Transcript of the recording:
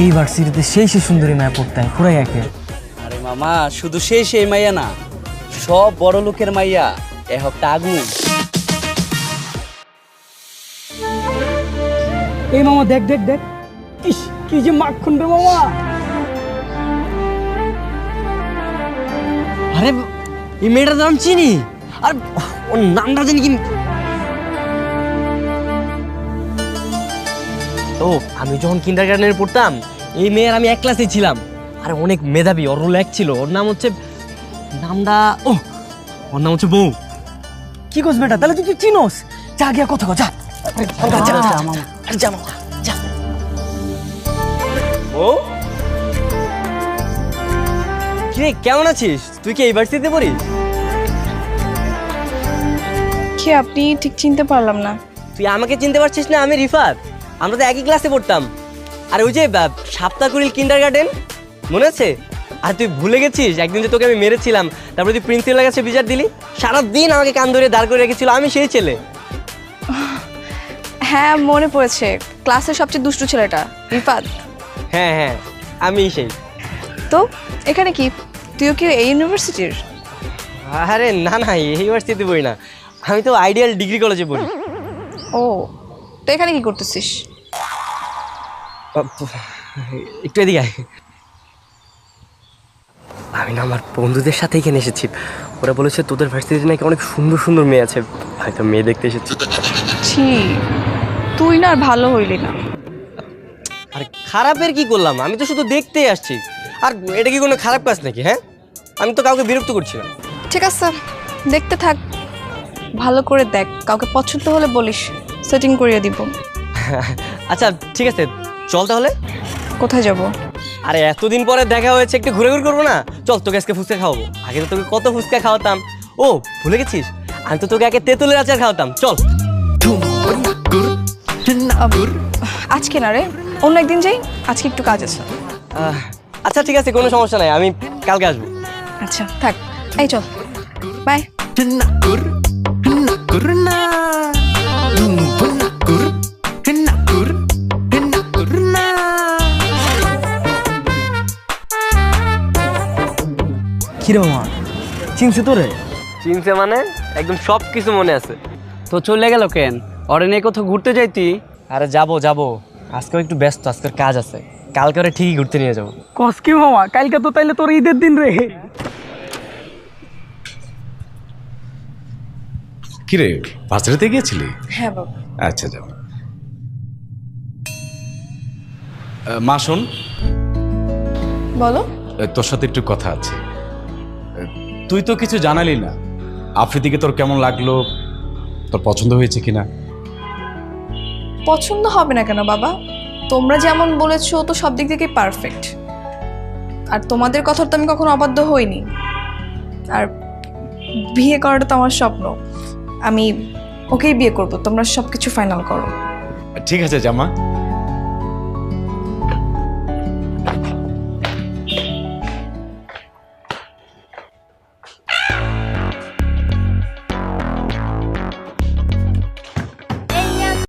এই ভার্সিটিতে সেই সুন্দরী মায়া পড়তাম পুরাই একে। আরে মামা শুধু সেই মাইয়া না, সব বড় লোকের মাইয়া এ হপ্তাহ আগুন। এই মামা দেখ দেখ দেখ, ইস কি যে মাখন রে মামা। আরে এই মেয়েটার নাম চিনি, আর ওর নামটা জানি কি। তো আমি যখন কিন্ডারগার্টেনে পড়তাম এই মেয়ের আমি এক ক্লাসে ছিলাম, আর অনেক মেধাবী, ওর রোল এক ছিল। ওর নাম হচ্ছে ওর নাম হচ্ছে বউ। কি করছ বেটা, তাহলে তুই চিনোস? যা গিয়া কথা কও, যা যা মামা যা। ও কিরে, কেমন আছিস? তুই কি এই ভার্সিটিতে পড়িস? কি আপনি ঠিক চিনতে পারলাম না। তুই আমাকে চিনতে পারছিস না? আমি রিফাত, আমরা তো একই ক্লাসে পড়তাম। আর ওই যে সাপ্তাহকুড়িল কিন্ডারগার্টেন মনে আছে? আর তুই ভুলে গেছিস একদিন যে তোকে আমি মেরেছিলাম, তারপরে তুই প্রিন্সিপালের কাছে বিচার দিলি? সারাদিন আমাকে কান ধরে দাঁড় করে রেখেছিল, আমি সেই ছেলে। হ্যাঁ মনে পড়েছে, ক্লাসের সবচেয়ে দুষ্টু ছেলেটা রিফাত। হ্যাঁ হ্যাঁ, আমি সেই। তো এখানে কি, তুইও কি এই ইউনিভার্সিটির? আরে না না, এই ইউনিভার্সিটিতে পড়ি না, আমি তো আইডিয়াল ডিগ্রি কলেজে পড়ি। ও, তো এখানে কি করতেছিস? একটু এদিকে আয়। আমি না আমার বন্ধুদের সাথে এখানে এসেছি। ওরা বলেছে তোদের ভার্সিটিতে নাকি অনেক সুন্দর সুন্দর মেয়ে আছে, হয়তো মেয়ে দেখতে এসেছি। ছি, তুই না আর ভালো হইলি না। আরে খারাপের কি করলাম? আমি তো শুধু দেখতেই আসছি। আর এটা কি কোনো খারাপ কাজ নাকি? হ্যাঁ, আমি তো কাউকে বিরক্ত করছি না। ঠিক আছে, দেখতে থাক, ভালো করে দেখ, কাউকে পছন্দ হলে বলিস, সেটিং করিয়ে দিব। আচ্ছা ঠিক আছে, চল তাহলে। কোথায় যাব? আরে এতদিন পরে দেখা হয়েছে, একটু ঘুরে ঘুরে করবো না? চল, তোকে আজকে ফুচকা খাওয়াবো। আগে তো তোকে কত ফুচকা খাওয়াতাম। ও ভুলে গেছিস? আমি তো তোকে আগে তেঁতুলের আচার খাওয়াতাম। চল। আজকে না রে, অন্য একদিন যাই, আজকে একটু কাজ আছে। আচ্ছা ঠিক আছে, কোনো সমস্যা নাই, আমি কালকে আসবো। আচ্ছা থাক, এই চল, বাই। কিরে মামা, চিনছে তোরে? চিনছে মানে? একদম সব কিছু মনে আছে। তো চলে গেল কেন? ওরে নিয়ে কোথাও ঘুরতে যাইতি? আরে যাবো যাবো, আজকেও একটু ব্যস্ত, আজকের কাজ আছে। কালকে ওরে ঠিকই ঘুরতে নিয়ে যাবো। কস কি মামা, কালকে তো তাইলে তোর ঈদের দিন রে। কিরে, ভার্সিটিতে গিয়েছিলি? হ্যাঁ বাবা। আচ্ছা যাও। মা শোন, বলো। তোর সাথে একটু কথা আছে। তুই তো কিছু জানালি না, আফ্রিদিকে তোর কেমন লাগলো, তোর পছন্দ হয়েছে কিনা? পছন্দ হবে না কেন বাবা? তোমরা যেমন বলেছো তো সব দিক থেকেই পারফেক্ট, আর তোমাদের কথা তো আমি কখনো অবাধ্য হইনি। আর বিয়ে করাটা তো আমার স্বপ্ন, আমি ওকেই বিয়ে করব, তোমরা সবকিছু ফাইনাল করো। ঠিক আছে জামা।